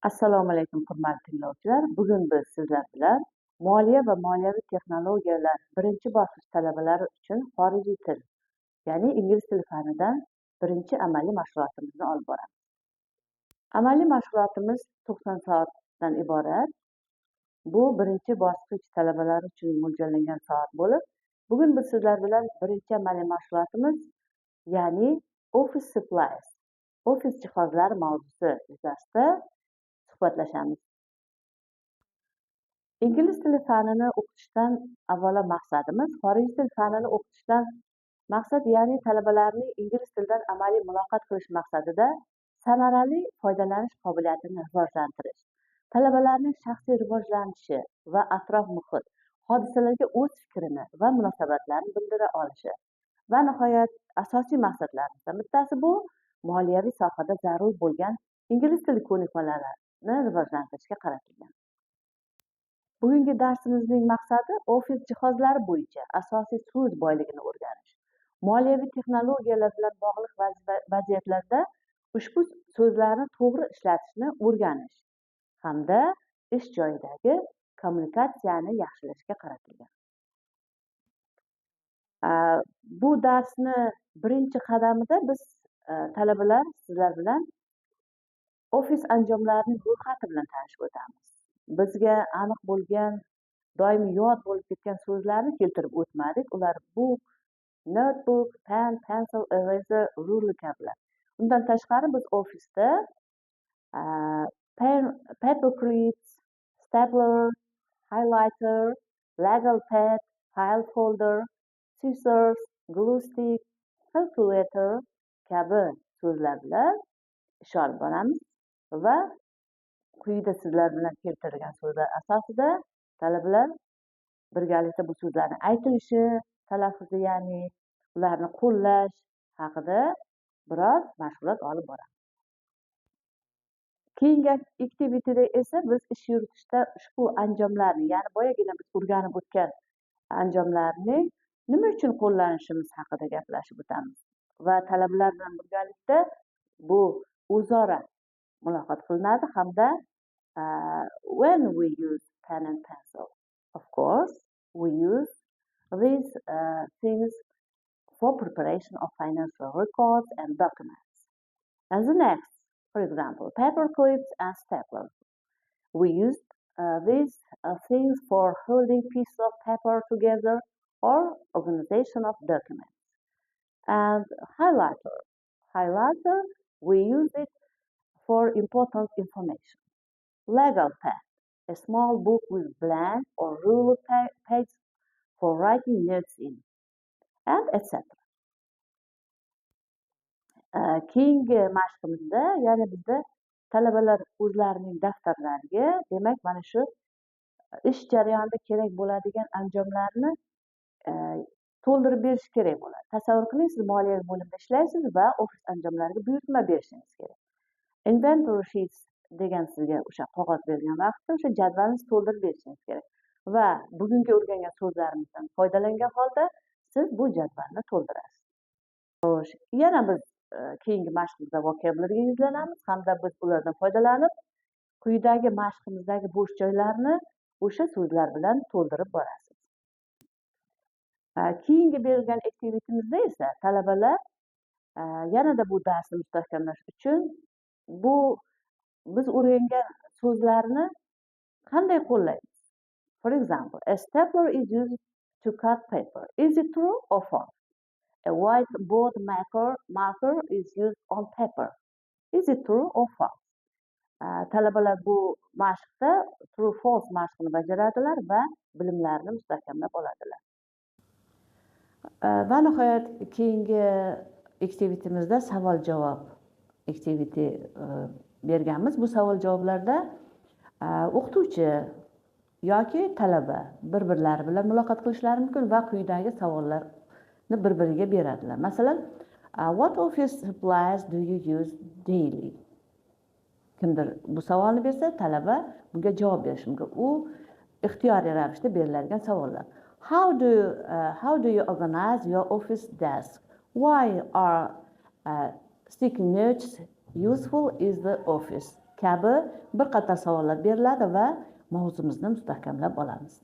Assalomu alaykum hurmatli tinglovchilar. Bugun biz sizlar bilan moliya va moliyaviy texnologiyalar birinchi bosqich talabalari uchun xorijiy til, ya'ni ingliz tili fanidan birinchi amaliy mashg'ulotimizni olib boramiz. Amaliy mashg'ulotimiz 90 soatdan iborat. Bu birinchi bosqich talabalari uchun mo'ljallangan soat bo'lib, bugun biz sizlar bilan birinchi amaliy mashg'ulotimiz, ya'ni office supplies, ofis jihozlari mavzusi yuzasida suhbatlashamiz. Ingliz tili fanini o'qitishdan avvalo maqsadimiz xorijiy til fanini o'qitishdan maqsad, ya'ni talabalarning ingliz tilidan amaliy muloqot qilish maqsadida samarali foydalanish qobiliyatini rivojlantirish, talabalarning shaxsiy rivojlanishi va atrof muhit, hodisalarga o'z fikrini va munosabatlarini bildira olishi va nihoyat asosiy maqsadlarimizdan bittasi bu moliyaviy sohada zarur bo'lgan ingliz tili ko'nikmalarini rivojlantirishga qaratilgan. Bugungi darsimizning maqsadi ofis jihozlari bo'yicha asosiy so'z boyligini o'rganish. Moliyaviy texnologiyalar bilan bog'liq vaziyatlarda ushbu so'zlarni to'g'ri ishlatishni o'rganish hamda ish joyidagi kommunikatsiyani yaxshilashga qaratilgan. Bu darsni birinchi qadamida biz talabalar sizlar bilan ofis anjomlarining ro'yxati bilan tanishib o'tamiz. Bizga aniq bo'lgan, doimiy yod bo'lib ketgan so'zlarni keltirib o'tmadik. Ular book, notebook, pen, pencil, eraser, ruler kabilar. Undan tashqari biz ofisda paper clips, stapler, highlighter, legal pad, file folder, scissors, glue stick, calculator kabi so'zlar bilan ish olib boramiz va quyida sizlar bilan keltirilgan so'zlar asosida talabalar birgalikda bu so'zlarning aytilishi, talaffuzi, ya'ni ularni qo'llash haqida biroz mashg'ulot olib boramiz. Keyingi aktivitada esa biz ish yuritishda ushbu anjomlarni, ya'ni boyagina biz o'rganib o'tgan anjomlarni nima uchun qo'llanishimiz haqida gaplashib o'tamiz va talabalar bilan birgalikda bu o'zaro muloqot qilinadi hamda when we use pen and pencil, of course, we use these things for preparation of financial records and documents. And the next, for example, paper clips and staplers. We use these things for holding pieces of paper together or organization of documents. And highlighter, we use it for important information. Legal pad, a small book with blank or ruler pages for writing notes in, and etc. Keyingi mashqimizda, ya'ni bizda talabalar o'zlarining daftarlariga, demak, mana shu ish jarayonida kerak bo'ladigan anjomlarni to'ldirib berish kerak bo'ladi. Tasavvur qiling, siz moliyaviy bo'limda ishlaysiz va ofis anjomlariga buyurtma berishingiz kerak. Inventory sheets degan sizga o'sha qog'oz berilgan vaqtda o'sha jadvalni to'ldirib berishingiz kerak va bugungi o'rgangan so'zlarimizdan foydalangan holda siz bu jadvalni to'ldirasiz. Yana biz keyingi mashqimizda vocabulary'ga yuzlanamiz hamda biz ulardan foydalanib quyidagi mashqimizdagi bo'sh joylarni o'sha so'zlar bilan to'ldirib borasiz. Keyingi berilgan aktivitimizda esa talabalar yanada bu darsni mustahkamlash uchun bu biz o'rgangan so'zlarni qanday qo'llaymiz? For example, a stapler is used to cut paper. Is it true or false? A whiteboard marker is used on paper. Is it true or false? Talabalar bu mashqda true false mashqini bajaradilar va bilimlarini mustahkamlab oladilar. Va nihoyat keyingi aktivitimizda savol javob aktiviti berganmiz. Bu savol javoblarda o'qituvchi yoki talaba bir-birlari bilan muloqot qilishlari mumkin va quyidagi savollarni bir-biriga beradilar. Masalan, what office supplies do you use daily? Kimdir bu savolni bersa, talaba bunga javob berishi mumkin. U ixtiyoriy ravishda beriladigan savollar. How do you organize your office desk? Why are sticky notes useful in the office? kabi bir qator savollar beriladi va mavzumizni mustahkamlab olamiz.